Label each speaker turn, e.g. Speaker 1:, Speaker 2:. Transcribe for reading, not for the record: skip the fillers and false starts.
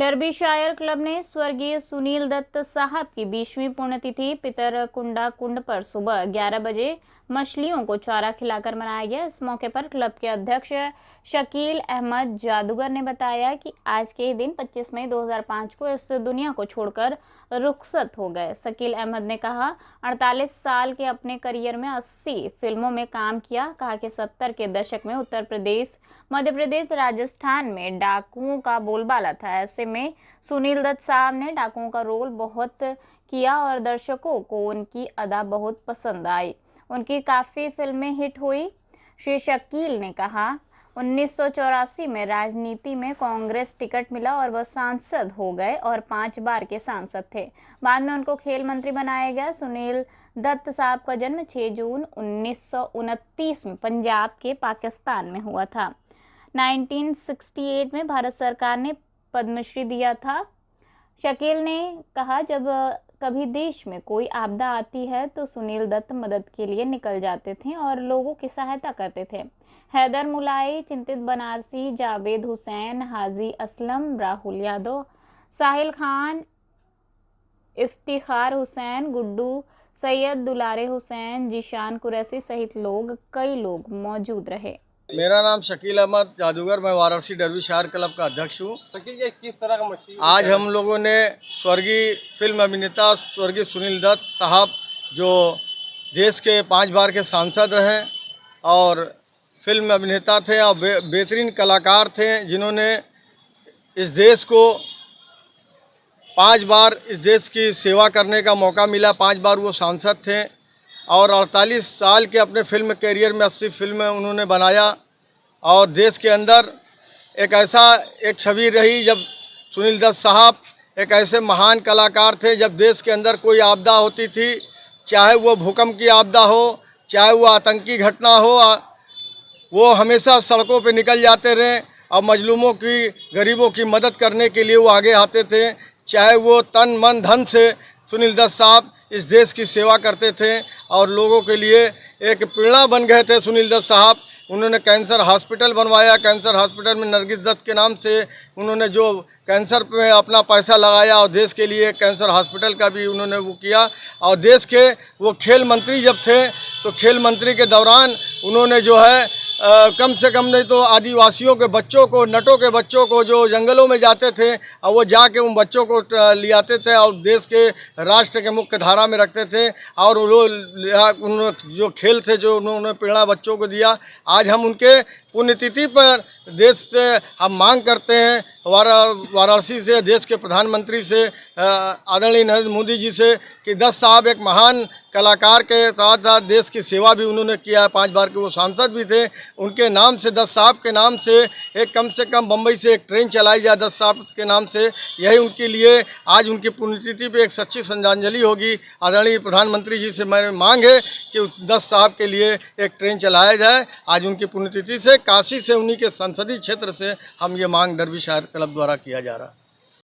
Speaker 1: Derbyshire club ने स्वर्गीय सुनील दत्त साहब की 20वीं पुण्यतिथि पितरकुंडा कुंड पर सुबह 11 बजे मछलियों को चारा खिलाकर मनाया गया। इस मौके पर क्लब के अध्यक्ष शकील अहमद जादूगर ने बताया कि आज के ही दिन 25 मई 2005 को इस दुनिया को छोड़कर रुखसत हो गए। शकील अहमद ने कहा, 48 साल के अपने करियर में 80 फिल्मों में काम किया। कहा कि 70 के दशक में उत्तर प्रदेश, मध्य प्रदेश, राजस्थान में डाकुओं का बोलबाला था। ऐसे में सुनील दत्त साहब ने डाकुओं का रोल बहुत किया और दर्शकों को उनकी अदा बहुत पसंद आई। उनकी काफ़ी फिल्में हिट हुई। श्री शकील ने कहा, 1984 में राजनीति में कांग्रेस टिकट मिला और वह सांसद हो गए और 5 बार के सांसद थे। बाद में उनको खेल मंत्री बनाया गया। सुनील दत्त साहब का जन्म 6 जून 1929 में पंजाब के पाकिस्तान में हुआ था। 1968 में भारत सरकार ने पद्मश्री दिया था। शकील ने कहा, जब कभी देश में कोई आपदा आती है तो सुनील दत्त मदद के लिए निकल जाते थे और लोगों की सहायता करते थे। हैदर मुलाई, चिंतित बनारसी, जावेद हुसैन, हाजी असलम, राहुल यादव, साहिल खान, इफ्तिखार हुसैन, गुड्डू, सैयद दुलारे हुसैन, जीशान कुरैशी सहित कई लोग मौजूद रहे।
Speaker 2: मेरा नाम शकील अहमद जादूगर, मैं वाराणसी डर्बीशायर क्लब का अध्यक्ष हूँ।
Speaker 3: शकील जी, किस तरह का मछली
Speaker 2: आज हम लोगों ने स्वर्गीय फिल्म अभिनेता स्वर्गीय सुनील दत्त साहब, जो देश के 5 बार के सांसद रहे और फिल्म अभिनेता थे और बेहतरीन कलाकार थे, जिन्होंने इस देश को 5 बार इस देश की सेवा करने का मौका मिला। 5 बार वो सांसद थे और 48 साल के अपने फिल्म कैरियर में 80 फिल्में उन्होंने बनाया और देश के अंदर एक छवि रही जब सुनील दत्त साहब एक ऐसे महान कलाकार थे। जब देश के अंदर कोई आपदा होती थी, चाहे वो भूकंप की आपदा हो, चाहे वो आतंकी घटना हो, वो हमेशा सड़कों पे निकल जाते रहे और मजलूमों की, गरीबों की मदद करने के लिए वो आगे आते थे। चाहे वो तन मन धन से सुनील दत्त साहब इस देश की सेवा करते थे और लोगों के लिए एक प्रेरणा बन गए थे सुनील दत्त साहब। उन्होंने कैंसर हॉस्पिटल बनवाया। कैंसर हॉस्पिटल में नरगिस दत्त के नाम से उन्होंने जो कैंसर पे अपना पैसा लगाया और देश के लिए कैंसर हॉस्पिटल का भी उन्होंने वो किया। और देश के वो खेल मंत्री जब थे तो खेल मंत्री के दौरान उन्होंने जो है कम से कम नहीं तो आदिवासियों के बच्चों को, नटों के बच्चों को जो जंगलों में जाते थे और वो जाके उन बच्चों को ले आते थे और देश के राष्ट्र के मुख्य धारा में रखते थे। और वो जो खेल थे जो उन्होंने प्रेरणा बच्चों को दिया। आज हम उनके पुण्यतिथि पर देश से हम मांग करते हैं, वाराणसी से देश के प्रधानमंत्री से, आदरणीय नरेंद्र मोदी जी से, कि दत्त साहब एक महान कलाकार के साथ साथ देश की सेवा भी उन्होंने किया है। 5 बार के वो सांसद भी थे। उनके नाम से, दत्त साहब के नाम से एक कम से कम बम्बई से एक ट्रेन चलाई जाए दत्त साहब के नाम से। यही उनके लिए आज उनकी पुण्यतिथि पे एक सच्ची श्रद्धांजलि होगी। आदरणीय प्रधानमंत्री जी से मेरी मांग है कि दत्त साहब के लिए एक ट्रेन चलाया जाए। आज उनकी पुण्यतिथि से काशी से, उन्हीं के संसदीय क्षेत्र से हम ये मांग डर्बीशायर क्लब द्वारा किया जा रहा है।